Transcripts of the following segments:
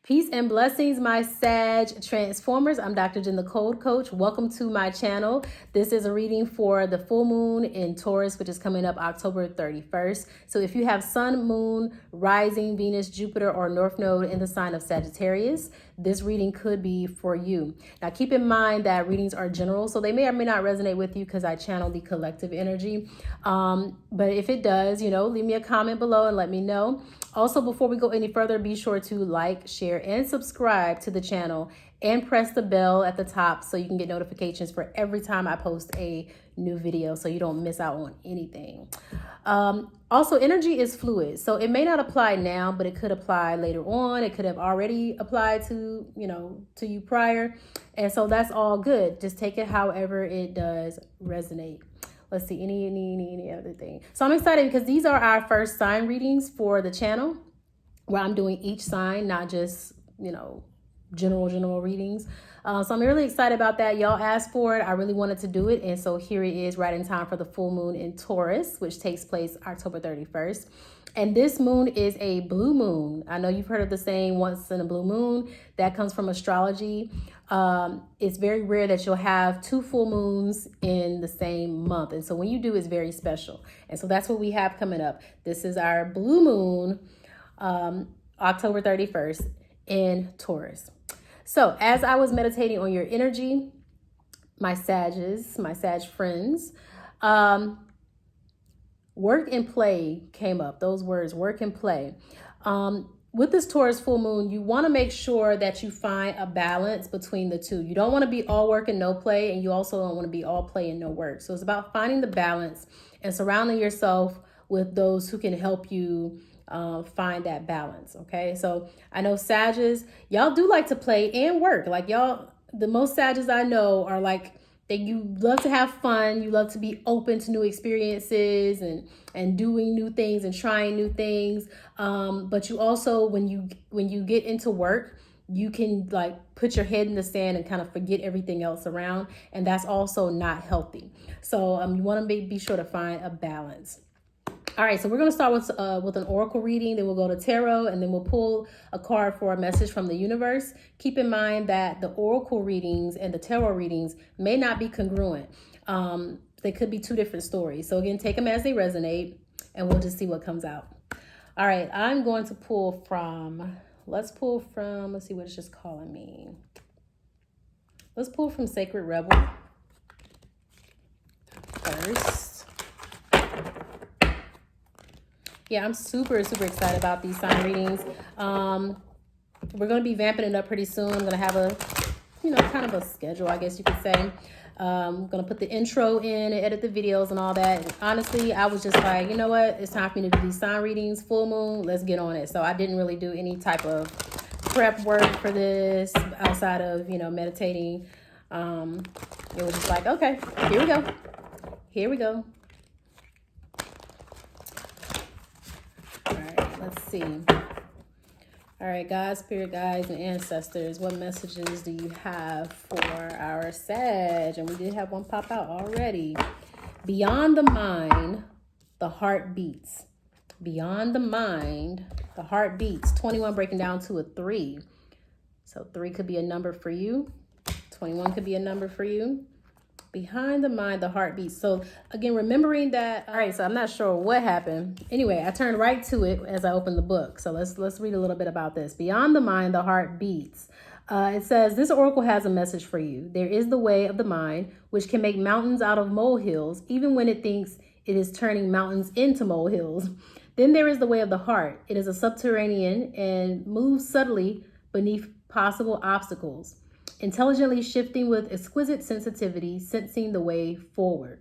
Peace and blessings, my Sag Transformers. I'm Dr. Jen, the Code Coach. Welcome to my channel. This is a reading for the full moon in Taurus, which is coming up October 31st. So if you have sun, moon, rising, Venus, Jupiter, or North Node in the sign of Sagittarius, this reading could be for you. Now, keep in mind that readings are general, so they may or may not resonate with you because I channel the collective energy. But if it does, leave me a comment below and let me know. Also, before we go any further, be sure to like, share, and subscribe to the channel and press the bell at the top so you can get notifications for every time I post a new video so you don't miss out on anything. Also, energy is fluid, so it may not apply now, but it could apply later on. It could have already applied to you prior. And so that's all good. Just take it however it does resonate. Let's see, any other thing. So I'm excited because these are our first sign readings for the channel where I'm doing each sign, not just, general readings. So I'm really excited about that. Y'all asked for it. I really wanted to do it. And so here it is right in time for the full moon in Taurus, which takes place October 31st. And this moon is a blue moon. I know you've heard of the saying once in a blue moon. That comes from astrology. It's very rare that you'll have two full moons in the same month. And so when you do, it's very special. And so that's what we have coming up. This is our blue moon, October 31st in Taurus. So as I was meditating on your energy, my Sag friends, work and play came up. Those words, work and play. With this Taurus full moon, you want to make sure that you find a balance between the two. You don't want to be all work and no play, and you also don't want to be all play and no work. So it's about finding the balance and surrounding yourself with those who can help you find that balance. Okay, so I know Sages, y'all do like to play and work. Like y'all, the most Sages I know are like, that you love to have fun, you love to be open to new experiences and doing new things and trying new things. But you also, when you get into work, you can like put your head in the sand and kind of forget everything else around. And that's also not healthy. So you want to be sure to find a balance. All right, so we're going to start with an oracle reading, then we'll go to tarot, and then we'll pull a card for a message from the universe. Keep in mind that the oracle readings and the tarot readings may not be congruent. They could be two different stories. So again, take them as they resonate, and we'll just see what comes out. All right, I'm going to pull from, let's see what it's just calling me. Let's pull from Sacred Rebel first. Yeah, I'm super excited about these sign readings. We're going to be vamping it up pretty soon. I'm going to have a, kind of a schedule, I guess you could say. I'm going to put the intro in and edit the videos and all that. And honestly, I was just like, you know what? It's time for me to do these sign readings, full moon. Let's get on it. So I didn't really do any type of prep work for this outside of, meditating. It was just like, okay, here we go. Here we go. Let's see. All right, God, spirit guides, and ancestors, what messages do you have for our Sag? And we did have one pop out already. Beyond the mind, the heart beats. Beyond the mind, the heart beats. 21 breaking down to a 3. So 3 could be a number for you. 21 could be a number for you. Behind the mind, the heart beats. So again, remembering that. All right, so I'm not sure what happened. Anyway, I turned right to it as I opened the book. So let's read a little bit about this. Beyond the mind, the heart beats. It says, this oracle has a message for you. There is the way of the mind, which can make mountains out of molehills, even when it thinks it is turning mountains into molehills. Then there is the way of the heart. It is a subterranean and moves subtly beneath possible obstacles, intelligently shifting with exquisite sensitivity, sensing the way forward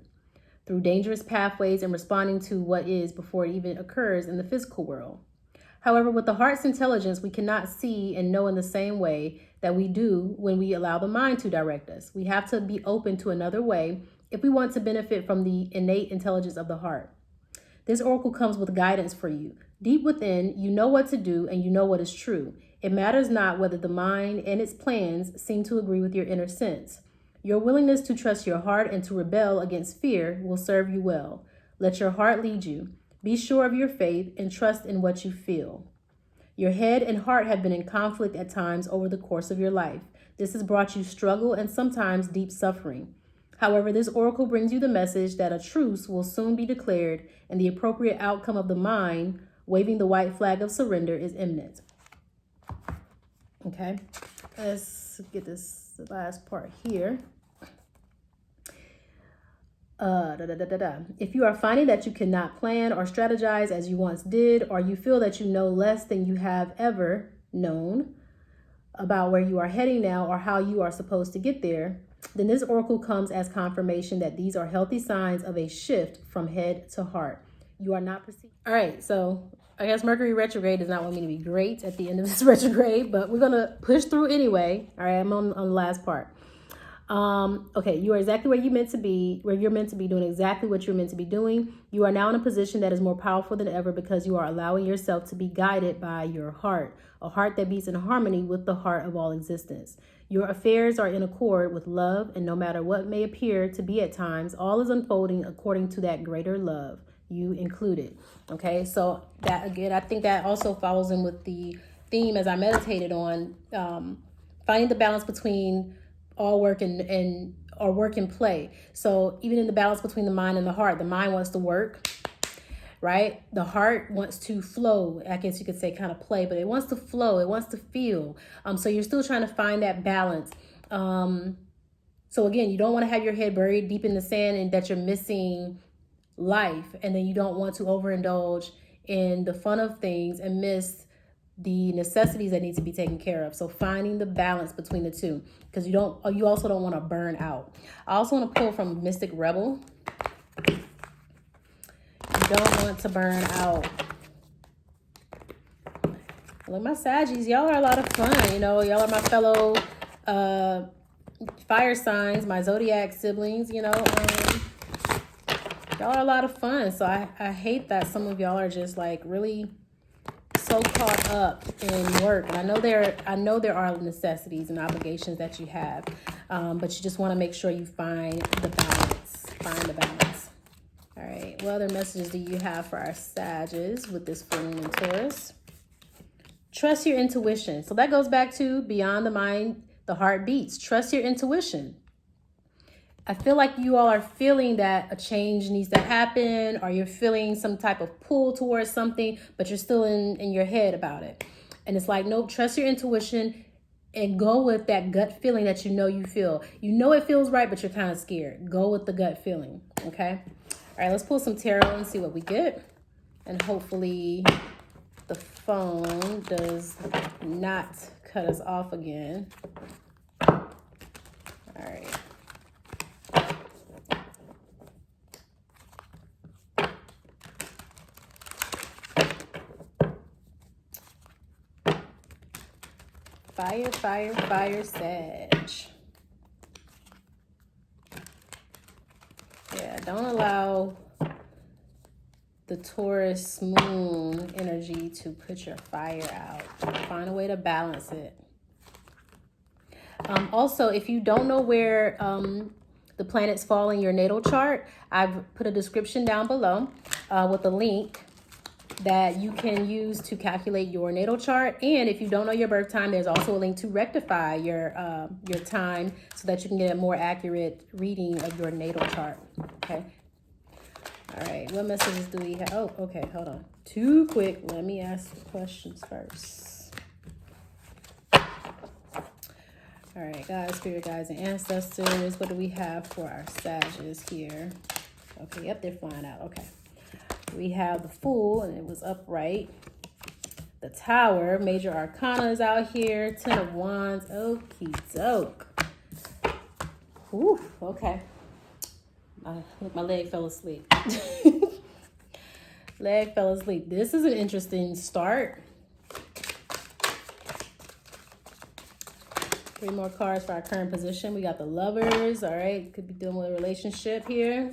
through dangerous pathways and responding to what is before it even occurs in the physical world. However, with the heart's intelligence, we cannot see and know in the same way that we do when we allow the mind to direct us. We have to be open to another way if we want to benefit from the innate intelligence of the heart. This oracle comes with guidance for you. Deep within, you know what to do and you know what is true. It matters not whether the mind and its plans seem to agree with your inner sense. Your willingness to trust your heart and to rebel against fear will serve you well. Let your heart lead you. Be sure of your faith and trust in what you feel. Your head and heart have been in conflict at times over the course of your life. This has brought you struggle and sometimes deep suffering. However, this oracle brings you the message that a truce will soon be declared and the appropriate outcome of the mind, waving the white flag of surrender, is imminent. Okay, let's get this last part here. If you are finding that you cannot plan or strategize as you once did, or you feel that you know less than you have ever known about where you are heading now or how you are supposed to get there, then this oracle comes as confirmation that these are healthy signs of a shift from head to heart. You are not perceived. All right, so I guess Mercury retrograde does not want me to be great at the end of this retrograde, but we're gonna push through anyway. All right, I'm on the last part. Okay, you are exactly where you're meant to be, doing exactly what you're meant to be doing. You are now in a position that is more powerful than ever because you are allowing yourself to be guided by your heart, a heart that beats in harmony with the heart of all existence. Your affairs are in accord with love, and no matter what may appear to be at times, all is unfolding according to that greater love, you included. Okay, so that again, I think that also follows in with the theme as I meditated on finding the balance between all work and play. So even in the balance between the mind and the heart, the mind wants to work, right? The heart wants to flow. I guess you could say kind of play, but it wants to flow. It wants to feel. So you're still trying to find that balance. So again, you don't want to have your head buried deep in the sand and that you're missing life. And then you don't want to overindulge in the fun of things and miss the necessities that need to be taken care of. So finding the balance between the two, because you also don't want to burn out. I also want to pull from Mystic Rebel. You don't want to burn out. Look, my Saggies, y'all are a lot of fun. You know, y'all are my fellow fire signs, my zodiac siblings, you know. Y'all are a lot of fun. So I hate that some of y'all are just like really so caught up in work. And I know there are necessities and obligations that you have, but you just want to make sure you find the balance. All right, what other messages do you have for our Sagittarius with this full moon in Taurus? Trust your intuition. So that goes back to beyond the mind, the heart beats. Trust your intuition. I feel like you all are feeling that a change needs to happen, or you're feeling some type of pull towards something, but you're still in your head about it. And it's like, nope, trust your intuition and go with that gut feeling that you feel. You know it feels right, but you're kind of scared. Go with the gut feeling, okay? All right, let's pull some tarot and see what we get. And hopefully the phone does not cut us off again. All right. Fire, fire, fire, Sag. Yeah, don't allow the Taurus moon energy to put your fire out. Find a way to balance it. Also, if you don't know where the planets fall in your natal chart, I've put a description down below with a link that you can use to calculate your natal chart. And if you don't know your birth time, there's also a link to rectify your time so that you can get a more accurate reading of your natal chart. Okay. All right. What messages do we have? Oh, okay. Hold on. Too quick. Let me ask the questions first. All right, guys, spirit guides and ancestors. What do we have for our Sagittarius here? Okay. Yep, they're flying out. Okay. We have the Fool, and it was upright. The Tower, Major Arcana is out here. 10 of Wands, okie doke. Whew, okay. My leg fell asleep. Leg fell asleep. This is an interesting start. 3 more cards for our current position. We got the Lovers, all right. Could be dealing with a relationship here.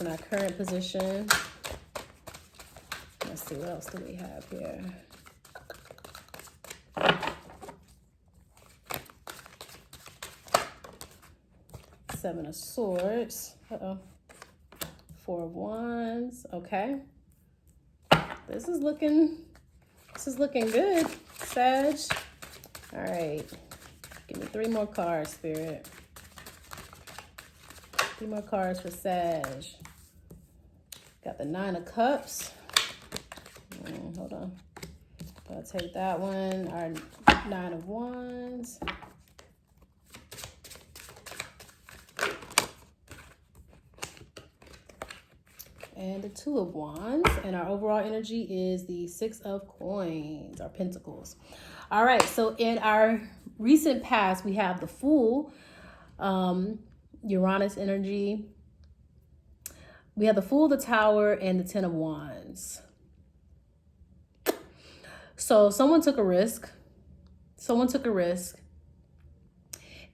In our current position. Let's see, what else do we have here? Seven of Swords. Uh-oh. 4 of Wands. Okay. This is looking is looking good, Sag. All right. Give me 3 more cards, Spirit. 3 more cards for Sag. Got the 9 of Cups. Hold on. I'll take that one. Our 9 of Wands. And the 2 of Wands. And our overall energy is the 6 of Coins, our Pentacles. All right, so in our recent past, we have the Fool, Uranus energy. We have the Fool, the Tower, and the 10 of Wands. So someone took a risk. Someone took a risk.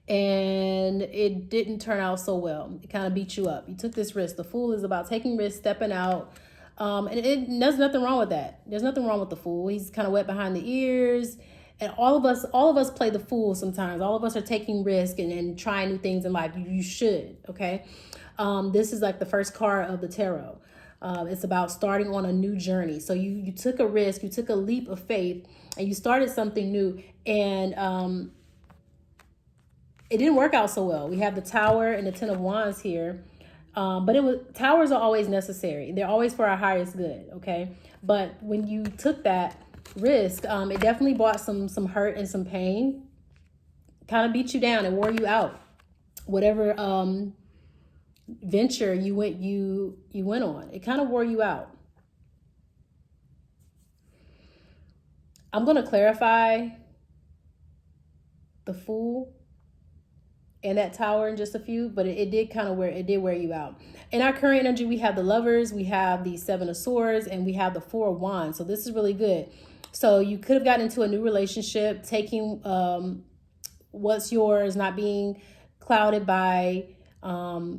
And it didn't turn out so well. It kind of beat you up. You took this risk. The Fool is about taking risks, stepping out. And there's nothing wrong with that. There's nothing wrong with the Fool. He's kind of wet behind the ears. And all of us play the fool sometimes. All of us are taking risk and trying new things in life. You should, okay? This is like the first card of the tarot. It's about starting on a new journey. So you took a risk, you took a leap of faith, and you started something new. And it didn't work out so well. We have the Tower and the 10 of Wands here. But towers are always necessary. They're always for our highest good, okay? But when you took that risk, it definitely brought some hurt and some pain. Kind of beat you down and wore you out. Whatever venture you went on, it kind of wore you out. I'm going to clarify the Fool and that Tower in just a few, but it did wear you out. In our current energy, we have the Lovers, we have the 7 of Swords, and we have the 4 of Wands. So this is really good. So you could have gotten into a new relationship, taking what's yours, not being clouded by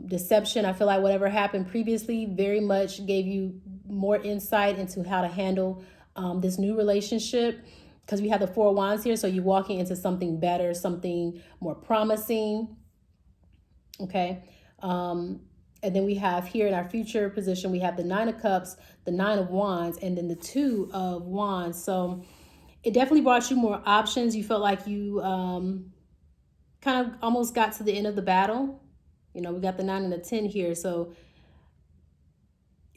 deception. I feel like whatever happened previously very much gave you more insight into how to handle this new relationship, because we have the 4 of Wands here. So you're walking into something better, something more promising. Okay. And then we have here in our future position, we have the 9 of Cups, the 9 of Wands, and then the 2 of Wands. So it definitely brought you more options. You felt like you kind of almost got to the end of the battle. You know, we got the 9 and the 10 here. So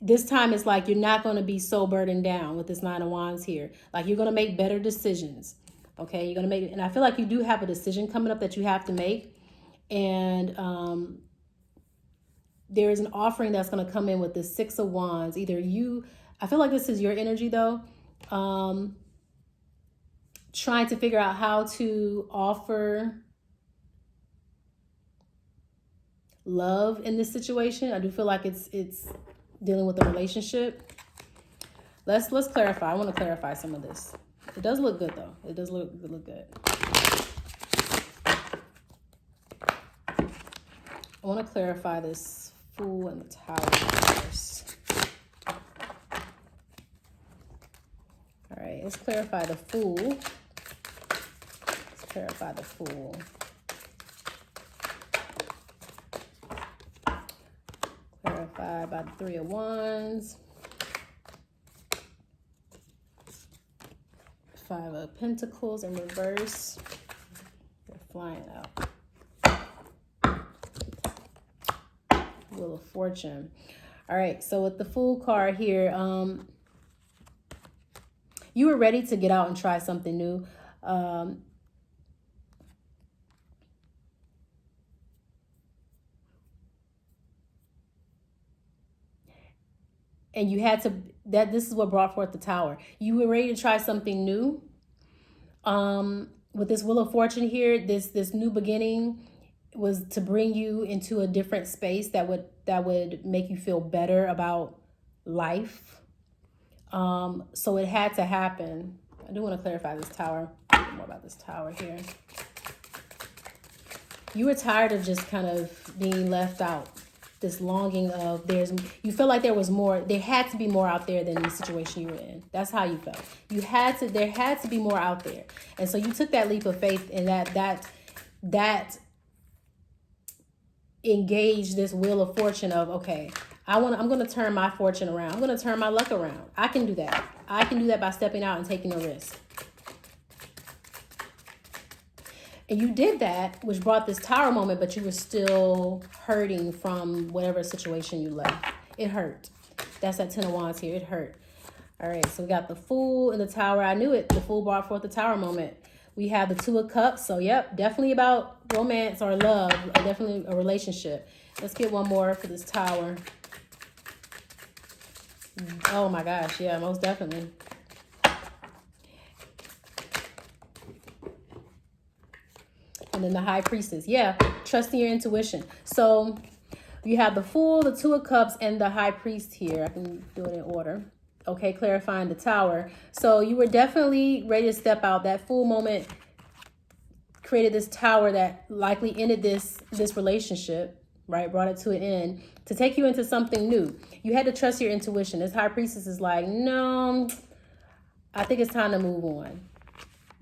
this time it's like you're not going to be so burdened down with this 9 of Wands here. Like you're going to make better decisions. Okay, you're going to make, and I feel like you do have a decision coming up that you have to make. And there is an offering that's going to come in with the 6 of Wands. I feel like this is your energy though. Trying to figure out how to offer love in this situation. I do feel like it's dealing with a relationship. Let's clarify. I want to clarify some of this. It does look good though. It does look good. I want to clarify this Fool and the Tower first. All right, let's clarify the Fool. Let's clarify the Fool. Clarify by the 3 of Wands. 5 of Pentacles in reverse. They're flying out. Wheel of Fortune. All right, so with the Fool card here, you were ready to get out and try something new. And you had to, this is what brought forth the Tower. You were ready to try something new. With this Wheel of Fortune here, this new beginning was to bring you into a different space that would make you feel better about life. So it had to happen. I do want to clarify this Tower. A bit more about this Tower here. You were tired of just kind of being left out. This longing of you felt like there was more, there had to be more out there than the situation you were in. That's how you felt. There had to be more out there. And so you took that leap of faith, and that engaged this Wheel of Fortune of, okay, I'm going to turn my fortune around. I'm going to turn my luck around. I can do that. I can do that by stepping out and taking a risk. And you did that, which brought this Tower moment, but you were still hurting from whatever situation you left. It hurt. That's that 10 of Wands here. It hurt. All right, so we got the Fool and the Tower. I knew it. The Fool brought forth the Tower moment. We have the 2 of Cups. So, yep, definitely about romance or love. Definitely a relationship. Let's get one more for this Tower. Oh, my gosh. Yeah, most definitely. And then the High Priestess. Yeah, trusting your intuition. So you have the Fool, the 2 of Cups, and the High Priest here. I can do it in order. Okay, clarifying the Tower. So you were definitely ready to step out. That Fool moment created this Tower that likely ended this relationship, right? Brought it to an end to take you into something new. You had to trust your intuition. This High Priestess is like, no, I think it's time to move on.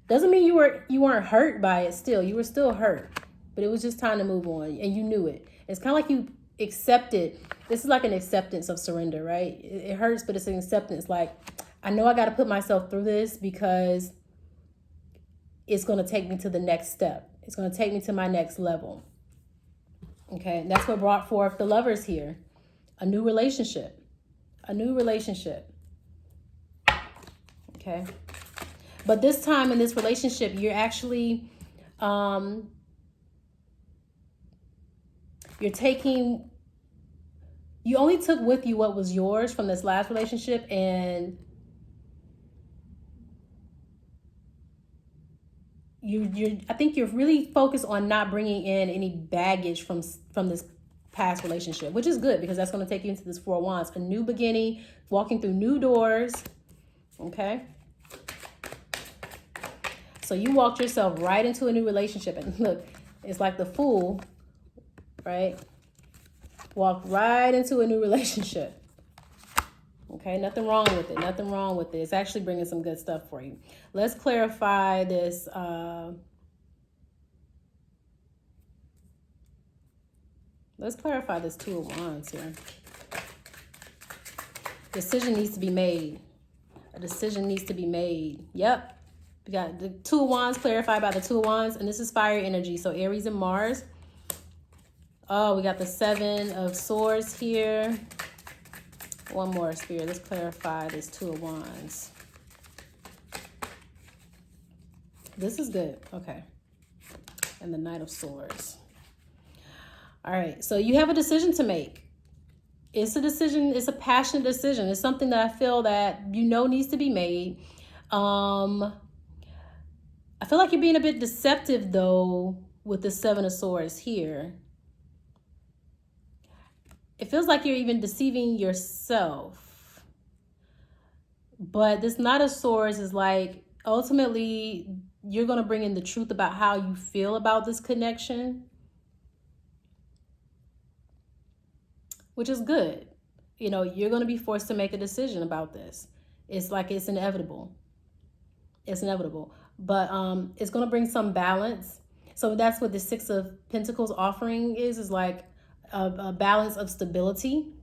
Doesn't mean you weren't hurt by it still. You were still hurt. But it was just time to move on. And you knew it. It's kind of like you accepted. This is like an acceptance of surrender, right? It hurts, but it's an acceptance. Like, I know I got to put myself through this because it's going to take me to the next step. It's going to take me to my next level. Okay. And that's what brought forth the Lovers here. A new relationship. A new relationship. Okay. But this time in this relationship, you're actually, you're taking, you only took with you what was yours from this last relationship, and I think you're really focused on not bringing in any baggage from this past relationship, which is good because that's going to take you into this 4 of Wands, a new beginning, walking through new doors. Okay. So you walked yourself right into a new relationship. And look, it's like the Fool, right? Walked right into a new relationship. Okay, nothing wrong with it. Nothing wrong with it. It's actually bringing some good stuff for you. Let's clarify this. Let's clarify this 2 of Wands here. Decision needs to be made. A decision needs to be made. Yep. We got the 2 of Wands clarified by the 2 of Wands, and this is fire energy. So Aries and Mars. Oh, we got the 7 of Swords here. One more, Spirit. Let's clarify this 2 of Wands. This is good. Okay. And the Knight of Swords. All right. So you have a decision to make. It's a decision. It's a passionate decision. It's something that I feel that needs to be made. I feel like you're being a bit deceptive, though, with the 7 of Swords here. It feels like you're even deceiving yourself. But this Knight of Swords is like, ultimately, you're going to bring in the truth about how you feel about this connection, which is good. You're going to be forced to make a decision about this. It's like it's inevitable. It's inevitable. But it's going to bring some balance. So that's what the 6 of Pentacles offering is like a balance of stability.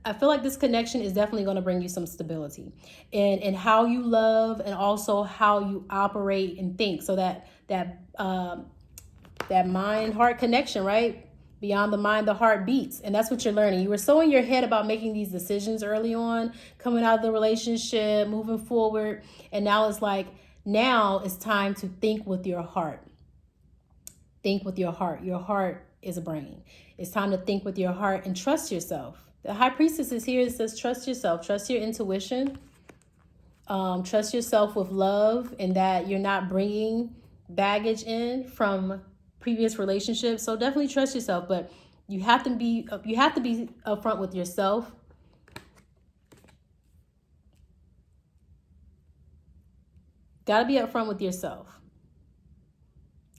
I feel like this connection is definitely going to bring you some stability in how you love and also how you operate and think. So that mind-heart connection, right? Beyond the mind, the heart beats. And that's what you're learning. You were so in your head about making these decisions early on, coming out of the relationship, moving forward. And now it's like, now it's time to think with your heart. Think with your heart. Your heart is a brain. It's time to think with your heart and trust yourself. The High Priestess is here. It says, trust yourself. Trust your intuition. Trust yourself with love, and that you're not bringing baggage in from previous relationships. So definitely trust yourself, but you have to be upfront with yourself. Got to be upfront with yourself.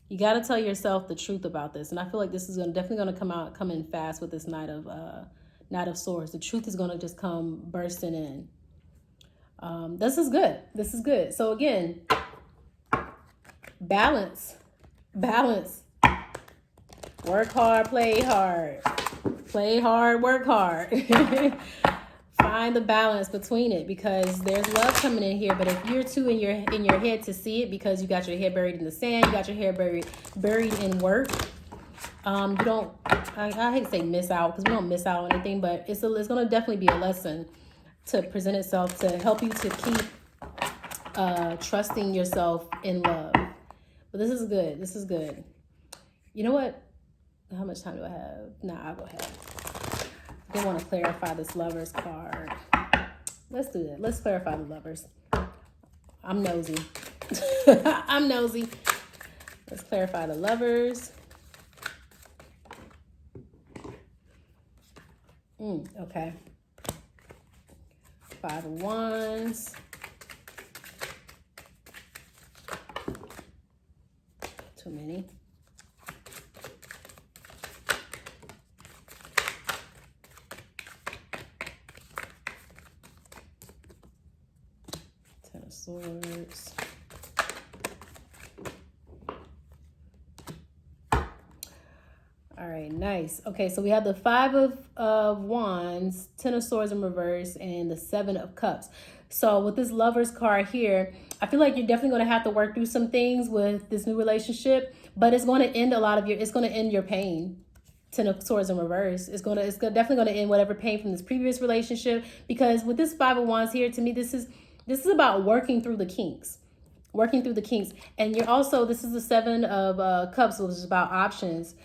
You got to tell yourself the truth about this. And I feel like this is definitely going to come in fast with this Knight of Swords. The truth is going to just come bursting in. This is good. This is good. So again, balance. Work hard, play hard. Play hard, work hard. Find the balance between it, because there's love coming in here. But if you're too in your head to see it, because you got your head buried in the sand, you got your hair buried in work, you don't, I hate to say miss out, because we don't miss out on anything, but it's going to definitely be a lesson to present itself to help you to keep trusting yourself in love. But this is good. This is good. You know what? How much time do I have? Nah, I'll go ahead. I do want to clarify this Lovers card. Let's do that. Let's clarify the Lovers. I'm nosy. I'm nosy. Let's clarify the Lovers. Okay. 5 of Wands. Too many. Ten of Swords. All right, nice. Okay, so we have the 5 of Wands, 10 of Swords in reverse, and the 7 of Cups. So with this Lovers card here, I feel like you're definitely going to have to work through some things with this new relationship, but it's going to end it's going to end your pain. 10 of Swords in reverse. It's definitely going to end whatever pain from this previous relationship, because with this 5 of Wands here, to me, this is about working through the kinks. Working through the kinks. And you're also, this is the 7 of Cups, which is about options.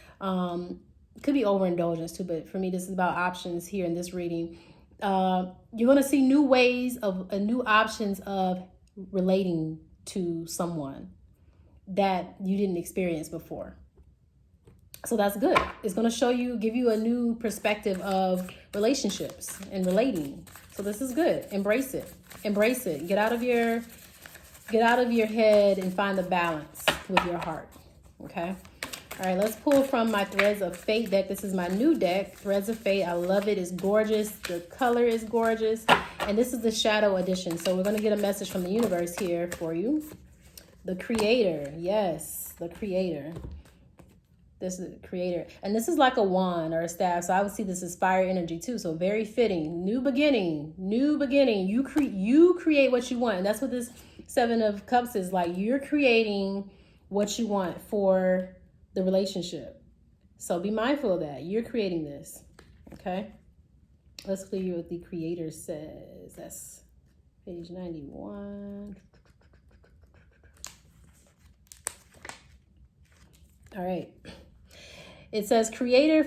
Could be overindulgence too, but for me, this is about options here in this reading. You're going to see new ways of new options of relating to someone that you didn't experience before. So that's good. It's going to give you a new perspective of relationships and relating. So this is good. Embrace it. Embrace it. Get out of your head and find the balance with your heart. Okay. All right, let's pull from my Threads of Fate deck. This is my new deck, Threads of Fate. I love it. It's gorgeous. The color is gorgeous. And this is the Shadow Edition. So we're going to get a message from the universe here for you. The Creator. Yes, the Creator. This is the Creator. And this is like a wand or a staff. So I would see this as fire energy too. So very fitting. New beginning. New beginning. You create what you want. And that's what this 7 of Cups is like. You're creating what you want for the relationship. So be mindful of that. You're creating this. Okay. Let's clear what the Creator says. That's page 91. All right. It says Creator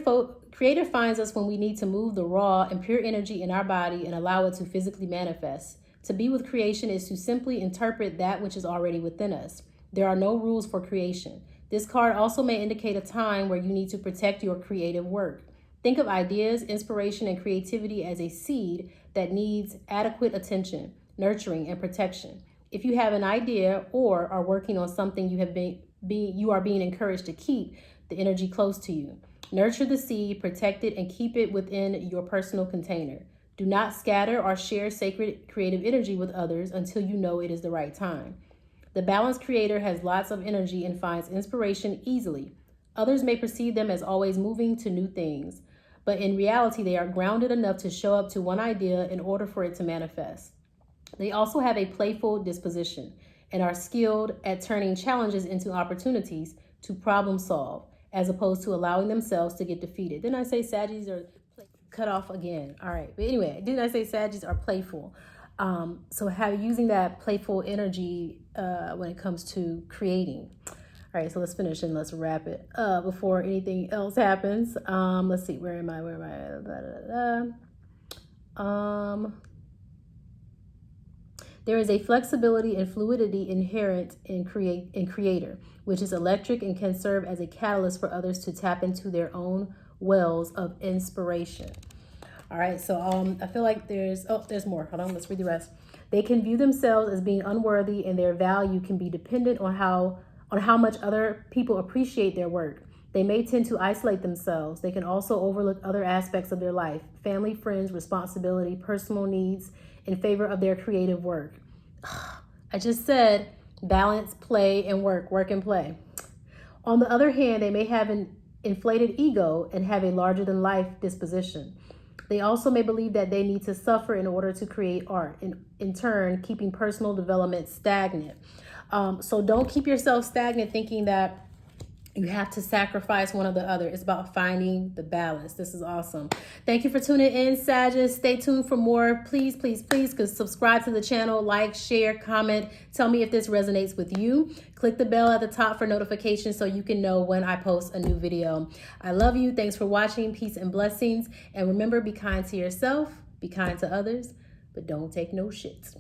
finds us when we need to move the raw and pure energy in our body and allow it to physically manifest. To be with creation is to simply interpret that which is already within us. There are no rules for creation. This card also may indicate a time where you need to protect your creative work. Think of ideas, inspiration, and creativity as a seed that needs adequate attention, nurturing, and protection. If you have an idea or are working on something you are being encouraged to keep the energy close to you. Nurture the seed, protect it, and keep it within your personal container. Do not scatter or share sacred creative energy with others until you know it is the right time. The balanced creator has lots of energy and finds inspiration easily. Others may perceive them as always moving to new things, but in reality, they are grounded enough to show up to one idea in order for it to manifest. They also have a playful disposition and are skilled at turning challenges into opportunities to problem solve, as opposed to allowing themselves to get defeated. Didn't I say Saggies are cut off again? All right. But anyway, didn't I say Saggies are playful? So using that playful energy when it comes to creating. All right, so let's finish and let's wrap it before anything else happens. Let's see, where am I? There is a flexibility and fluidity inherent in creator, which is electric and can serve as a catalyst for others to tap into their own wells of inspiration. All right, so I feel like there's more. Hold on, let's read the rest. They can view themselves as being unworthy, and their value can be dependent on how much other people appreciate their work. They may tend to isolate themselves. They can also overlook other aspects of their life, family, friends, responsibility, personal needs, in favor of their creative work. I just said balance, play, and work and play. On the other hand, they may have an inflated ego and have a larger than life disposition. They also may believe that they need to suffer in order to create art, in turn, keeping personal development stagnant. So don't keep yourself stagnant thinking that you have to sacrifice one or the other. It's about finding the balance. This is awesome. Thank you for tuning in, Sagittarius. Stay tuned for more. Please, please, please, subscribe to the channel, like, share, comment. Tell me if this resonates with you. Click the bell at the top for notifications so you can know when I post a new video. I love you. Thanks for watching. Peace and blessings. And remember, be kind to yourself, be kind to others, but don't take no shit.